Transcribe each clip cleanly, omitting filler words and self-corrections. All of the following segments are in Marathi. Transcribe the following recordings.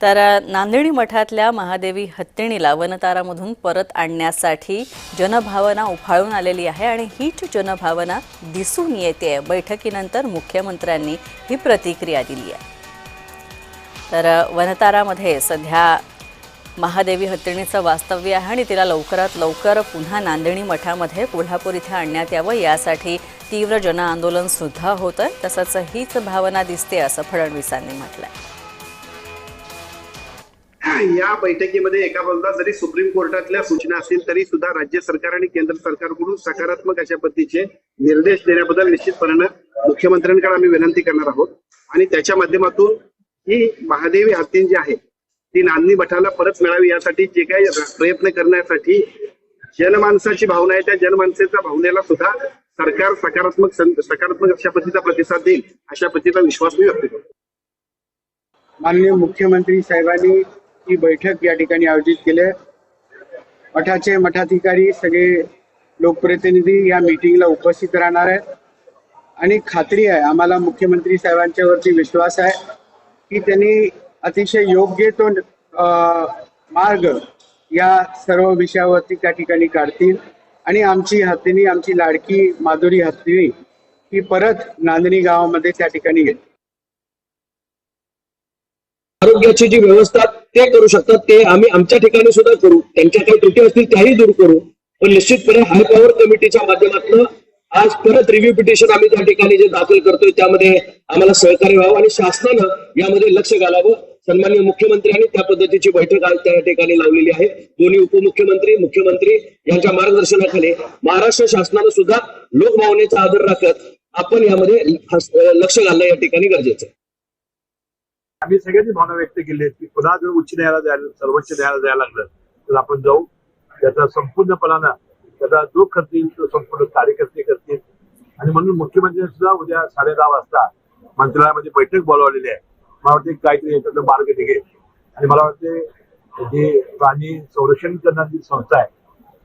तर नांदेडी मठातल्या महादेवी हत्तीणीला वनतारामधून परत आणण्यासाठी जनभावना उफाळून आलेली आहे आणि हीच जनभावना दिसून येते। बैठकीनंतर मुख्यमंत्र्यांनी ही प्रतिक्रिया दिली आहे। तर वनतारामध्ये सध्या महादेवी हत्तीणीचं वास्तव्य आहे आणि तिला लवकरात लवकर पुन्हा नांदेडी मठामध्ये कोल्हापूर इथे आणण्यात यावं यासाठी तीव्र जनआंदोलन सुद्धा होतंय। तसंच हीच भावना दिसते असं फडणवीसांनी म्हटलंय। या बैठकीमध्ये एका बाजूला जरी सुप्रीम कोर्टातल्या सूचना असतील तरी सुद्धा राज्य सरकार आणि केंद्र सरकारकडून सकारात्मक अशा पद्धतीचे निर्देश देण्याबद्दल निश्चितपणे मुख्यमंत्र्यांकडे आम्ही विनंती करणार आहोत आणि त्याच्या माध्यमातून ही महादेवी हत्ती जी आहे ती नांदणी मठाला परत मिळावी यासाठी जे काही प्रयत्न करण्यासाठी जनमानसाची भावना आहे त्या जनमानसाच्या भावनेला सुद्धा सरकार सकारात्मक अशा पद्धतीचा प्रतिसाद देईल अशा पद्धतीचा विश्वास मी व्यक्त करतो। माननीय मुख्यमंत्री साहेबांनी ही बैठक या ठिकाणी आयोजित केली आहे। मठाचे मठाधिकारी सगळे लोकप्रतिनिधी या मीटिंगला उपस्थित राहणार आहेत आणि खात्री आहे आम्हाला मुख्यमंत्री साहेबांच्यावरती विश्वास आहे की त्यांनी अतिशय योग्य तो मार्ग या सर्व विषयावरती त्या ठिकाणी काढतील आणि आमची हत्तीणी आमची लाडकी माधुरी हत्तीणी ही परत नांदणी गावामध्ये त्या ठिकाणी येईल। आरोग्याची जी व्यवस्था ते करू शकतात ते आम्ही आमच्या ठिकाणी सुद्धा करू, त्यांच्या काही त्रुटी असतील त्याही दूर करू, पण निश्चितपणे हाय पॉवर कमिटीच्या माध्यमातून आज परत रिव्ह्यू पिटिशन आम्ही त्या ठिकाणी जे दाखल करतोय त्यामध्ये आम्हाला सहकार्य व्हावं आणि शासनानं यामध्ये लक्ष घालावं। सन्माननीय मुख्यमंत्र्यांनी त्या पद्धतीची बैठक आज त्या ठिकाणी लावलेली आहे। दोन्ही उपमुख्यमंत्री मुख्यमंत्री यांच्या मार्गदर्शनाखाली महाराष्ट्र शासनानं सुद्धा लोकभावनेचा आदर राखत आपण यामध्ये लक्ष घालणं या ठिकाणी गरजेचं आहे। आम्ही सगळ्यांनी भावना व्यक्त केली आहे की पुन्हा जर उच्च न्यायालयाला सर्वोच्च न्यायालयाला जायला लागलं तर आपण जाऊ, त्याचा संपूर्णपणानं त्याचा जो करतील तो संपूर्ण कार्यकर्ते करतील आणि म्हणून मुख्यमंत्र्यांनी सुद्धा उद्या 10:30 वाजता मंत्रालयामध्ये बैठक बोलावलेली आहे। मला वाटते काहीतरी याच्यातलं मार्ग निघेल आणि मला वाटते जे प्राणी संरक्षण करणारी संस्था आहे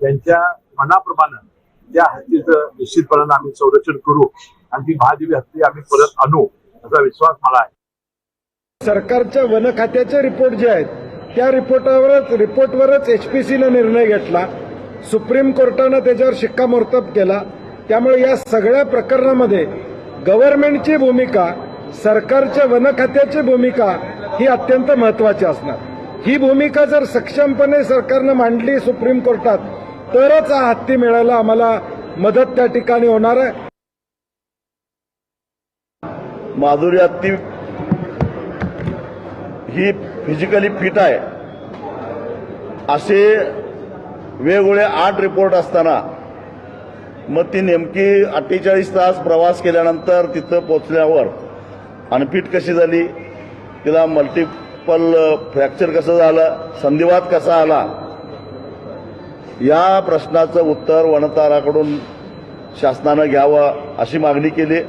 त्यांच्या मनाप्रमाणे त्या हत्तीचं निश्चितपणानं आम्ही संरक्षण करू आणि ती महादेवी हत्ती आम्ही परत आणू असा विश्वास मला आहे। सरकारच्या वन खात्याचे रिपोर्ट जे आहेत त्या रिपोर्टवरच HPCनं निर्णय घेतला, सुप्रीम कोर्टानं त्याच्यावर शिक्कामोर्तब केला। त्यामुळे या सगळ्या प्रकरणामध्ये गव्हर्नमेंटची भूमिका, सरकारच्या वन खात्याची भूमिका ही अत्यंत महत्वाची असणार। ही भूमिका जर सक्षमपणे सरकारनं मांडली सुप्रीम कोर्टात तरच हा हत्ती मिळायला आम्हाला मदत त्या ठिकाणी होणार आहे। माधुरी हत्ती ही फिजिकली फिट आहे असे वेगवेगळे 8 रिपोर्ट असताना मग ती नेमकी 48 तास प्रवास केल्यानंतर तिथं पोहोचल्यावर अनफिट कशी झाली, तिला मल्टिपल फ्रॅक्चर कसं झालं, संधिवात कसा आला, या प्रश्नाचं उत्तर वनताराकडून शासनानं घ्यावं अशी मागणी केली।